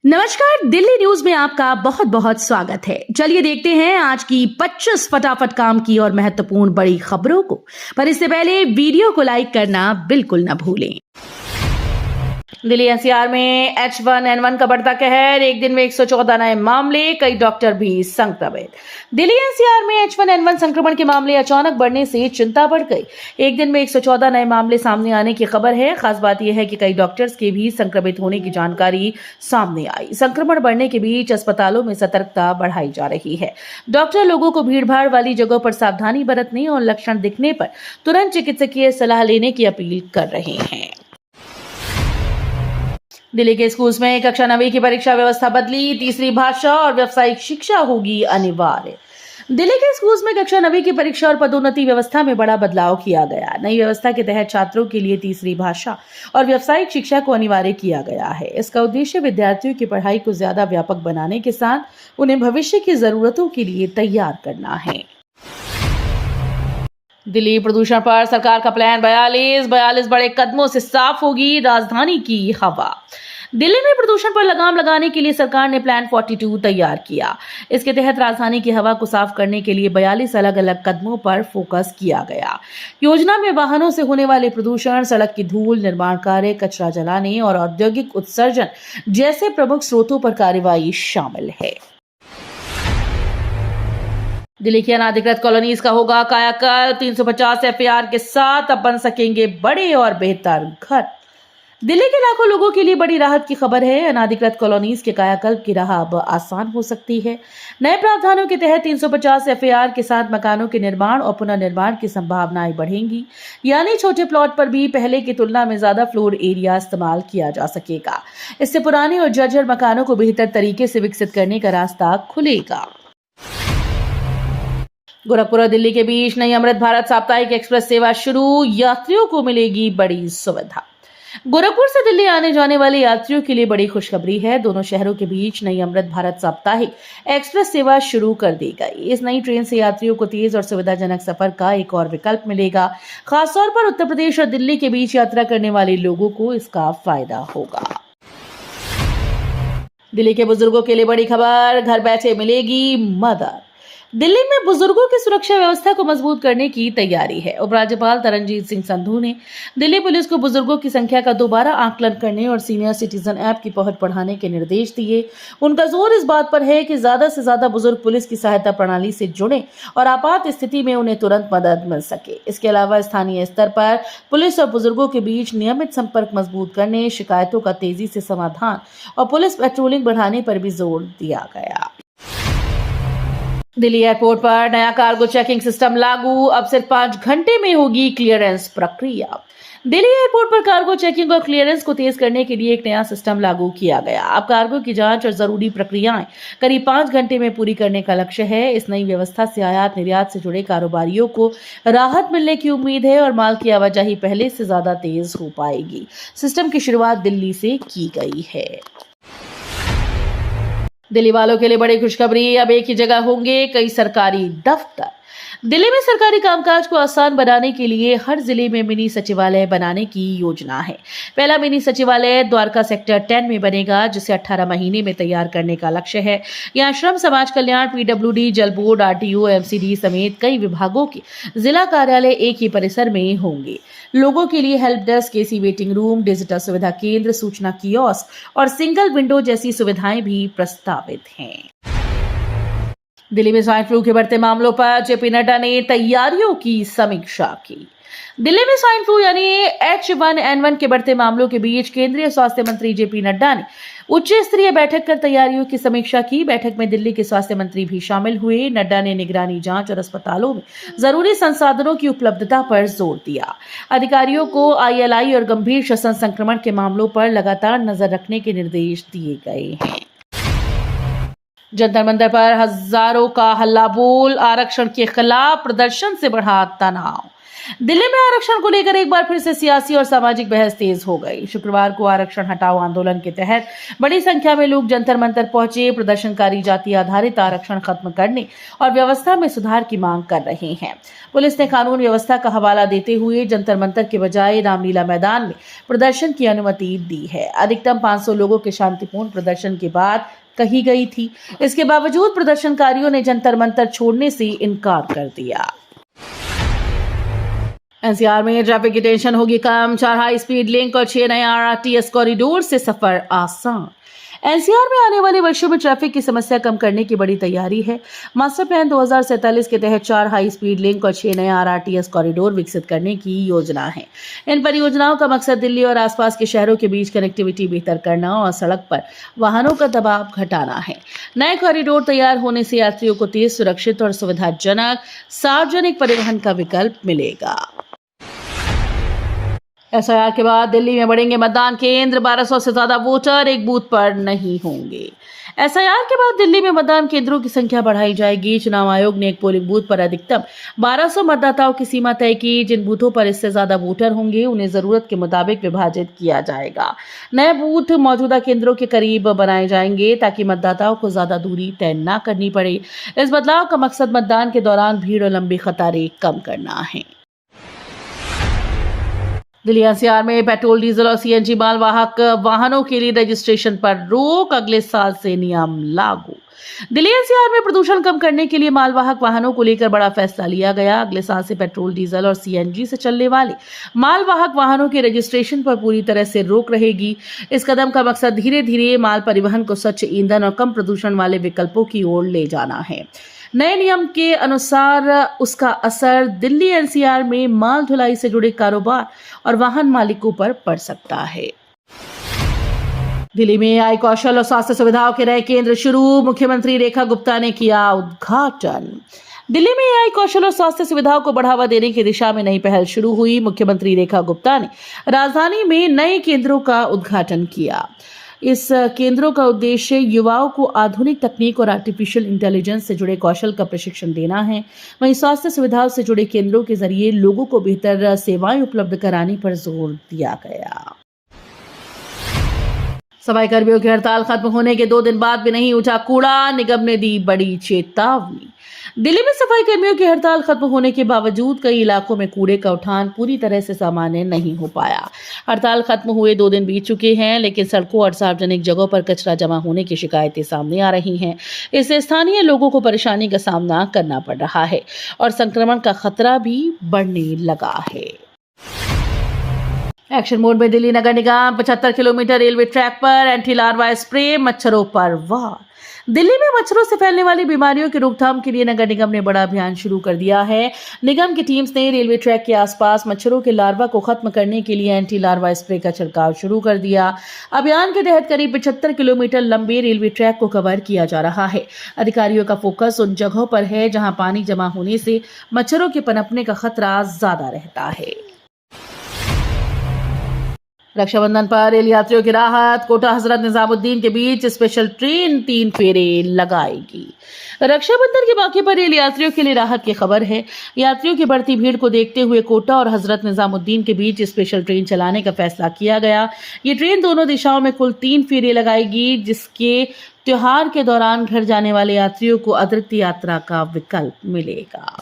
नमस्कार, दिल्ली न्यूज में आपका बहुत बहुत स्वागत है। चलिए देखते हैं आज की 25 फटाफट काम की और महत्वपूर्ण बड़ी खबरों को। पर इससे पहले वीडियो को लाइक करना बिल्कुल न भूलें। दिल्ली एनसीआर में H1N1 का बढ़ता कहर, एक दिन में 114 नए मामले, कई डॉक्टर भी संक्रमित। दिल्ली एनसीआर में H1N1 संक्रमण के मामले अचानक बढ़ने से चिंता बढ़ गई। एक दिन में 114 नए मामले सामने आने की खबर है। खास बात यह है कि कई डॉक्टर्स के भी संक्रमित होने की जानकारी सामने आई। संक्रमण बढ़ने के बीच अस्पतालों में सतर्कता बढ़ाई जा रही है। डॉक्टर लोगों को भीड़भाड़ वाली जगहों पर सावधानी बरतने और लक्षण दिखने पर तुरंत चिकित्सकीय सलाह लेने की अपील कर रहे हैं। दिल्ली के स्कूल्स में कक्षा 9वीं की परीक्षा व्यवस्था बदली, तीसरी भाषा और व्यावसायिक शिक्षा होगी अनिवार्य। दिल्ली के स्कूल्स में कक्षा 9वीं की परीक्षा और पदोन्नति व्यवस्था में बड़ा बदलाव किया गया। नई व्यवस्था के तहत छात्रों के लिए तीसरी भाषा और व्यावसायिक शिक्षा को अनिवार्य किया गया है। इसका उद्देश्य विद्यार्थियों की पढ़ाई को ज्यादा व्यापक बनाने के साथ उन्हें भविष्य की जरूरतों के लिए तैयार करना है। दिल्ली प्रदूषण पर सरकार का प्लान 42 बड़े कदमों से साफ होगी राजधानी की हवा। दिल्ली में प्रदूषण पर लगाम लगाने के लिए सरकार ने प्लान 42 तैयार किया। इसके तहत राजधानी की हवा को साफ करने के लिए 42 अलग अलग कदमों पर फोकस किया गया। योजना में वाहनों से होने वाले प्रदूषण, सड़क की धूल, निर्माण कार्य, कचरा जलाने और औद्योगिक उत्सर्जन जैसे प्रमुख स्रोतों पर कार्रवाई शामिल है। दिल्ली की अनाधिकृत कॉलोनीज का होगा कायाकल्प, 350 एफआईआर के साथ अब बन सकेंगे बड़े और बेहतर घर। दिल्ली के लाखों लोगों के लिए बड़ी राहत की खबर है। अनाधिकृत कॉलोनीज के कायाकल्प की राह अब आसान हो सकती है। नए प्रावधानों के तहत 350 एफआईआर के साथ मकानों के निर्माण और पुनर्निर्माण की संभावनाएं बढ़ेंगी। यानी छोटे प्लॉट पर भी पहले की तुलना में ज्यादा फ्लोर एरिया इस्तेमाल किया जा सकेगा। इससे पुराने और जर्जर मकानों को बेहतर तरीके से विकसित करने का रास्ता खुलेगा। गोरखपुर और दिल्ली के बीच नई अमृत भारत साप्ताहिक एक्सप्रेस सेवा शुरू, यात्रियों को मिलेगी बड़ी सुविधा। गोरखपुर से दिल्ली आने जाने वाले यात्रियों के लिए बड़ी खुशखबरी है। दोनों शहरों के बीच नई अमृत भारत साप्ताहिक एक्सप्रेस सेवा शुरू कर दी गई। इस नई ट्रेन से यात्रियों को तेज और सुविधाजनक सफर का एक और विकल्प मिलेगा। खासतौर पर उत्तर प्रदेश और दिल्ली के बीच यात्रा करने वाले लोगों को इसका फायदा होगा। दिल्ली के बुजुर्गों के लिए बड़ी खबर, घर बैठे मिलेगी मदद। दिल्ली में बुजुर्गों की सुरक्षा व्यवस्था को मजबूत करने की तैयारी है। उपराज्यपाल तरनजीत सिंह संधू ने दिल्ली पुलिस को बुजुर्गों की संख्या का दोबारा आकलन करने और सीनियर सिटीजन ऐप की पहुंच बढ़ाने के निर्देश दिए। उनका जोर इस बात पर है कि ज्यादा से ज्यादा बुजुर्ग पुलिस की सहायता प्रणाली से जुड़े और आपात स्थिति में उन्हें तुरंत मदद मिल सके। इसके अलावा स्थानीय स्तर पर पुलिस और बुजुर्गों के बीच नियमित संपर्क मजबूत करने, शिकायतों का तेजी से समाधान और पुलिस पेट्रोलिंग बढ़ाने पर भी जोर दिया गया। दिल्ली एयरपोर्ट पर नया कार्गो चेकिंग सिस्टम लागू, अब सिर्फ 5 घंटे में होगी क्लियरेंस प्रक्रिया। दिल्ली एयरपोर्ट पर कार्गो चेकिंग और क्लियरेंस को तेज करने के लिए एक नया सिस्टम लागू किया गया। अब कार्गो की जांच और जरूरी प्रक्रियाएं करीब 5 घंटे में पूरी करने का लक्ष्य है। इस नई व्यवस्था से आयात निर्यात से जुड़े कारोबारियों को राहत मिलने की उम्मीद है और माल की आवाजाही पहले से ज्यादा तेज हो पाएगी। सिस्टम की शुरुआत दिल्ली से की गई है। दिल्ली वालों के लिए बड़ी खुशखबरी, अब एक ही जगह होंगे कई सरकारी दफ्तर। दिल्ली में सरकारी कामकाज को आसान बनाने के लिए हर जिले में मिनी सचिवालय बनाने की योजना है। पहला मिनी सचिवालय द्वारका सेक्टर 10 में बनेगा, जिसे 18 महीने में तैयार करने का लक्ष्य है। यहाँ श्रम, समाज कल्याण, पीडब्ल्यूडी, जल बोर्ड, आरटीओ, एमसीडी समेत कई विभागों के जिला कार्यालय एक ही परिसर में होंगे। लोगों के लिए help desk, AC waiting room, digital सुविधा केंद्र, सूचना कियोस्क और सिंगल विंडो जैसी सुविधाएं भी प्रस्तावित हैं। दिल्ली में स्वाइन फ्लू के बढ़ते मामलों पर जेपी नड्डा ने तैयारियों की समीक्षा की। दिल्ली में स्वाइन फ्लू यानी H1N1 के बढ़ते मामलों के बीच केंद्रीय स्वास्थ्य मंत्री जेपी नड्डा ने उच्च स्तरीय बैठक कर तैयारियों की समीक्षा की। बैठक में दिल्ली के स्वास्थ्य मंत्री भी शामिल हुए। नड्डा ने निगरानी, जांच और अस्पतालों में जरूरी संसाधनों की उपलब्धता पर जोर दिया। अधिकारियों को ILI और गंभीर श्वसन संक्रमण के मामलों पर लगातार नजर रखने के निर्देश दिए गए हैं। जंतर मंतर पर हजारों का हल्ला बोल, आरक्षण के खिलाफ प्रदर्शन से बढ़ा तनाव। दिल्ली में आरक्षण को लेकर एक बार फिर से सियासी और सामाजिक बहस तेज हो गई। शुक्रवार को आरक्षण हटाओ आंदोलन के तहत बड़ी संख्या में लोग जंतर मंतर पहुंचे। प्रदर्शनकारी जाति आधारित आरक्षण खत्म करने और व्यवस्था में सुधार की मांग कर रहे हैं। पुलिस ने कानून व्यवस्था का हवाला देते हुए जंतर मंतर के बजाय रामलीला मैदान में प्रदर्शन की अनुमति दी है। अधिकतम 500 लोगों के शांतिपूर्ण प्रदर्शन के बाद कही गई थी। इसके बावजूद प्रदर्शनकारियों ने जंतर मंतर छोड़ने से इनकार कर दिया। एनसीआर में ट्रैफिक की टेंशन होगी कम, 4 हाई स्पीड लिंक और 6 नए आरटीएस कॉरिडोर से सफर आसान। एनसीआर में आने वाले वर्षों में ट्रैफिक की समस्या कम करने की बड़ी तैयारी है। मास्टर प्लान 2047 के तहत 4 हाई स्पीड लिंक और 6 नए आरटीएस कॉरिडोर विकसित करने की योजना है। इन परियोजनाओं का मकसद दिल्ली और आसपास के शहरों के बीच कनेक्टिविटी बेहतर करना और सड़क पर वाहनों का दबाव घटाना है। नए कॉरिडोर तैयार होने से यात्रियों को तेज, सुरक्षित और सुविधाजनक सार्वजनिक परिवहन का विकल्प मिलेगा। एसआईआर के बाद दिल्ली में बढ़ेंगे मतदान केंद्र, 1200 से ज्यादा वोटर एक बूथ पर नहीं होंगे। एसआईआर के बाद दिल्ली में मतदान केंद्रों की संख्या बढ़ाई जाएगी। चुनाव आयोग ने एक पोलिंग बूथ पर अधिकतम 1200 मतदाताओं की सीमा तय की। जिन बूथों पर इससे ज्यादा वोटर होंगे उन्हें जरूरत के मुताबिक विभाजित किया जाएगा। नए बूथ मौजूदा केंद्रों के करीब बनाए जाएंगे ताकि मतदाताओं को ज्यादा दूरी तय न करनी पड़े। इस बदलाव का मकसद मतदान के दौरान भीड़ और लंबी कतारें कम करना है। दिल्ली एनसीआर में पेट्रोल, डीजल और सीएनजी मालवाहक वाहनों के लिए रजिस्ट्रेशन पर रोक, अगले साल से नियम लागू। दिल्ली एनसीआर में प्रदूषण कम करने के लिए मालवाहक वाहनों को लेकर बड़ा फैसला लिया गया। अगले साल से पेट्रोल, डीजल और सीएनजी से चलने वाले मालवाहक वाहनों के रजिस्ट्रेशन पर पूरी तरह से रोक रहेगी। इस कदम का मकसद धीरे धीरे माल परिवहन को स्वच्छ ईंधन और कम प्रदूषण वाले विकल्पों की ओर ले जाना है। नए नियम के अनुसार उसका असर दिल्ली एनसीआर में माल ढुलाई से जुड़े कारोबार और वाहन मालिकों पर पड़ सकता है। दिल्ली में AI कौशल और स्वास्थ्य सुविधाओं के नए केंद्र शुरू, मुख्यमंत्री रेखा गुप्ता ने किया उद्घाटन। दिल्ली में AI कौशल और स्वास्थ्य सुविधाओं को बढ़ावा देने की दिशा में नई पहल शुरू हुई। मुख्यमंत्री रेखा गुप्ता ने राजधानी में नए केंद्रों का उद्घाटन किया। इस केंद्रों का उद्देश्य युवाओं को आधुनिक तकनीक और आर्टिफिशियल इंटेलिजेंस से जुड़े कौशल का प्रशिक्षण देना है। वहीं स्वास्थ्य सुविधाओं से जुड़े केंद्रों के जरिए लोगों को बेहतर सेवाएं उपलब्ध कराने पर जोर दिया गया। सफाई कर्मियों की हड़ताल खत्म होने के 2 दिन बाद भी नहीं उठा कूड़ा, निगम ने दी बड़ी चेतावनी। दिल्ली में सफाई कर्मियों की हड़ताल खत्म होने के बावजूद कई इलाकों में कूड़े का उठान पूरी तरह से सामान्य नहीं हो पाया। हड़ताल खत्म हुए 2 दिन बीत चुके हैं, लेकिन सड़कों और सार्वजनिक जगहों पर कचरा जमा होने की शिकायतें सामने आ रही हैं। इससे स्थानीय लोगों को परेशानी का सामना करना पड़ रहा है और संक्रमण का खतरा भी बढ़ने लगा है। एक्शन मोड में दिल्ली नगर निगम, 75 किलोमीटर रेलवे ट्रैक पर एंटी लार्वा स्प्रे, मच्छरों पर वार। दिल्ली में मच्छरों से फैलने वाली बीमारियों की रोकथाम के लिए नगर निगम ने बड़ा अभियान शुरू कर दिया है। निगम की टीम्स ने रेलवे ट्रैक के आसपास मच्छरों के लार्वा को खत्म करने के लिए एंटी लार्वा स्प्रे का छिड़काव शुरू कर दिया। अभियान के तहत करीब 75 किलोमीटर लंबे रेलवे ट्रैक को कवर किया जा रहा है। अधिकारियों का फोकस उन जगहों पर है जहां पानी जमा होने से मच्छरों के पनपने का खतरा ज्यादा रहता है। रक्षाबंधन पर रेल यात्रियों की राहत, कोटा हजरत निजामुद्दीन के बीच स्पेशल ट्रेन 3 फेरे लगाएगी। रक्षाबंधन के मौके पर रेल यात्रियों के लिए राहत की खबर है। यात्रियों की बढ़ती भीड़ को देखते हुए कोटा और हजरत निजामुद्दीन के बीच स्पेशल ट्रेन चलाने का फैसला किया गया। ये ट्रेन दोनों दिशाओं में कुल 3 फेरे लगाएगी, जिसके त्योहार के दौरान घर जाने वाले यात्रियों को अतिरिक्त यात्रा का विकल्प मिलेगा।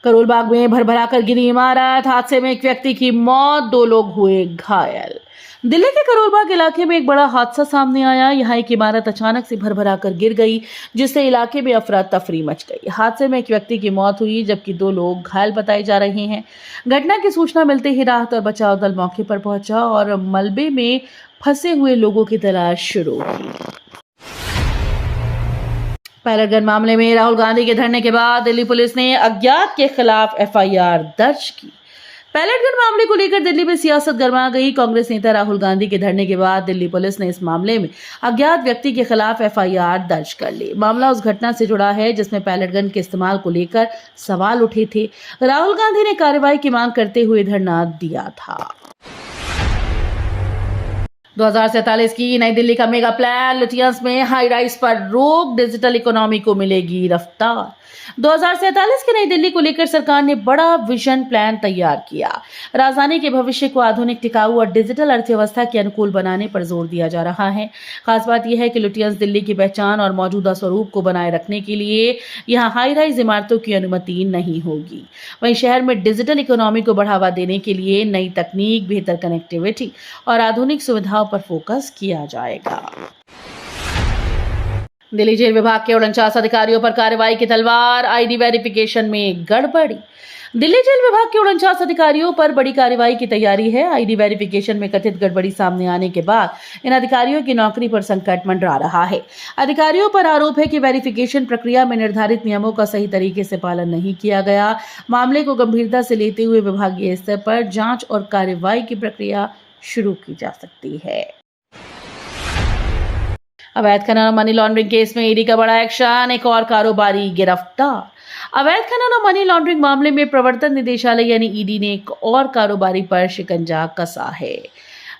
करोल बाग में भरभरा कर गिरी इमारत, हादसे में एक व्यक्ति की मौत, 2 लोग हुए घायल। दिल्ली के करोल बाग इलाके में एक बड़ा हादसा सामने आया। यहाँ एक इमारत अचानक से भरभरा कर गिर गई, जिससे इलाके में अफरा तफरी मच गई। हादसे में एक व्यक्ति की मौत हुई, जबकि 2 लोग घायल बताए जा रहे हैं। घटना की सूचना मिलते ही राहत और बचाव दल मौके पर पहुंचा और मलबे में फंसे हुए लोगों की तलाश शुरू की। पायलट गन मामले में राहुल गांधी के धरने के बाद दिल्ली पुलिस ने अज्ञात के खिलाफ एफआईआर दर्ज की। पायलट गन मामले को लेकर दिल्ली में सियासत गर्मा गई। कांग्रेस नेता राहुल गांधी के धरने के बाद दिल्ली पुलिस ने इस मामले में अज्ञात व्यक्ति के खिलाफ एफआईआर दर्ज कर ली। मामला उस घटना से जुड़ा है जिसमें पायलट गन के इस्तेमाल को लेकर सवाल उठे थे। राहुल गांधी ने कार्रवाई की मांग करते हुए धरना दिया था। 2047 की नई दिल्ली का मेगा प्लान, लुटियंस में हाई राइज पर रोक, डिजिटल इकोनॉमी को मिलेगी रफ्तार। 2047 की नई दिल्ली को लेकर सरकार ने बड़ा विजन प्लान तैयार किया। राजधानी के भविष्य को आधुनिक, टिकाऊ और डिजिटल अर्थव्यवस्था के अनुकूल बनाने पर जोर दिया जा रहा है। खास बात यह है कि लुटियंस दिल्ली की पहचान और मौजूदा स्वरूप को बनाए रखने के लिए यहां हाई राइज इमारतों की अनुमति नहीं होगी। वहीं शहर में डिजिटल इकोनॉमी को बढ़ावा देने के लिए नई तकनीक, बेहतर कनेक्टिविटी और आधुनिक सुविधाओं पर फोकस किया जाएगा। दिल्ली जेल विभाग के 49 अधिकारियों पर कार्रवाई की तलवार, आईडी वेरिफिकेशन में गड़बड़ी। दिल्ली जेल विभाग के 49 अधिकारियों पर बड़ी कार्रवाई की तैयारी है। आईडी वेरिफिकेशन में कथित गड़बड़ी सामने आने के बाद इन अधिकारियों की नौकरी पर संकट मंडरा रहा है। अधिकारियों पर आरोप है कि वेरिफिकेशन प्रक्रिया में निर्धारित नियमों का सही तरीके से पालन नहीं किया गया। मामले को गंभीरता से लेते हुए विभागीय स्तर पर जांच और कार्रवाई की प्रक्रिया शुरू की जा सकती है। अवैध खनन और मनी लॉन्ड्रिंग केस में ईडी का बड़ा एक्शन, एक और कारोबारी गिरफ्तार। अवैध खनन और मनी लॉन्ड्रिंग मामले में प्रवर्तन निदेशालय यानी ईडी ने एक और कारोबारी पर शिकंजा कसा है।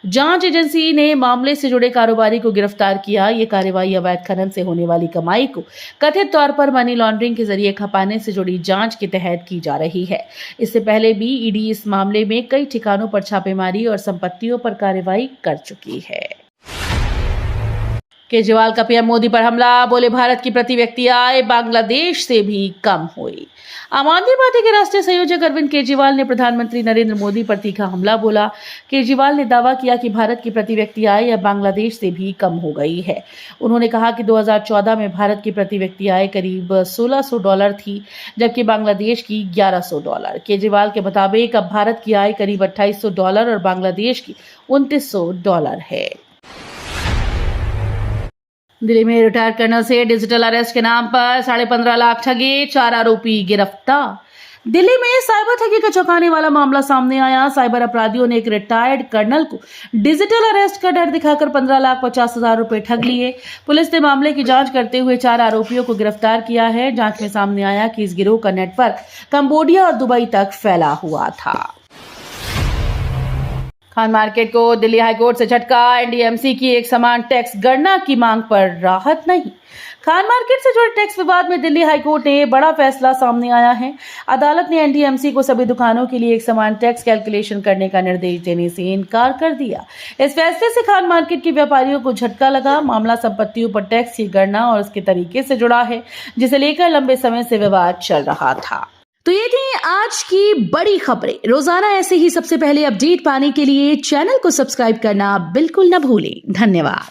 जांच एजेंसी ने मामले से जुड़े कारोबारी को गिरफ्तार किया। ये कार्रवाई अवैध खनन से होने वाली कमाई को कथित तौर पर मनी लॉन्ड्रिंग के जरिए खपाने से जुड़ी जांच के तहत की जा रही है। इससे पहले भी ईडी इस मामले में कई ठिकानों पर छापेमारी और संपत्तियों पर कार्रवाई कर चुकी है। केजरीवाल का पीएम मोदी पर हमला, बोले भारत की प्रति व्यक्ति आय बांग्लादेश से भी कम हुई। आम आदमी पार्टी के राष्ट्रीय संयोजक अरविंद केजरीवाल ने प्रधानमंत्री नरेंद्र मोदी पर तीखा हमला बोला। केजरीवाल ने दावा किया कि भारत की प्रति व्यक्ति आय अब बांग्लादेश से भी कम हो गई है। उन्होंने कहा कि 2014 में भारत की प्रति व्यक्ति आय करीब $1600 थी, जबकि बांग्लादेश की $1100। केजरीवाल के मुताबिक अब भारत की आय करीब $2800 और बांग्लादेश की $2900 है। दिल्ली में रिटायर्ड कर्नल से डिजिटल अरेस्ट के नाम पर 15.5 लाख ठगे, 4 आरोपी गिरफ्तार। दिल्ली में साइबर ठगी का चौंकाने वाला मामला सामने आया। साइबर अपराधियों ने एक रिटायर्ड कर्नल को डिजिटल अरेस्ट का डर दिखाकर 15,50,000 रुपए ठग लिए। पुलिस ने मामले की जांच करते हुए 4 आरोपियों को गिरफ्तार किया है। जांच में सामने आया कि इस गिरोह का नेटवर्क कंबोडिया और दुबई तक फैला हुआ था। खान मार्केट को दिल्ली हाईकोर्ट से झटका, एनडीएमसी की एक समान टैक्स गणना की मांग पर राहत नहीं। खान मार्केट से जुड़े टैक्स विवाद में दिल्ली हाईकोर्ट ने बड़ा फैसला सामने आया है। अदालत ने एनडीएमसी को सभी दुकानों के लिए एक समान टैक्स कैलकुलेशन करने का निर्देश देने से इनकार कर दिया। इस फैसले से खान मार्केट के व्यापारियों को झटका लगा। मामला संपत्तियों पर टैक्स की गणना और उसके तरीके से जुड़ा है, जिसे लेकर लंबे समय से विवाद चल रहा था। तो ये थी आज की बड़ी खबरें। रोजाना ऐसे ही सबसे पहले अपडेट पाने के लिए चैनल को सब्सक्राइब करना बिल्कुल न भूलें। धन्यवाद।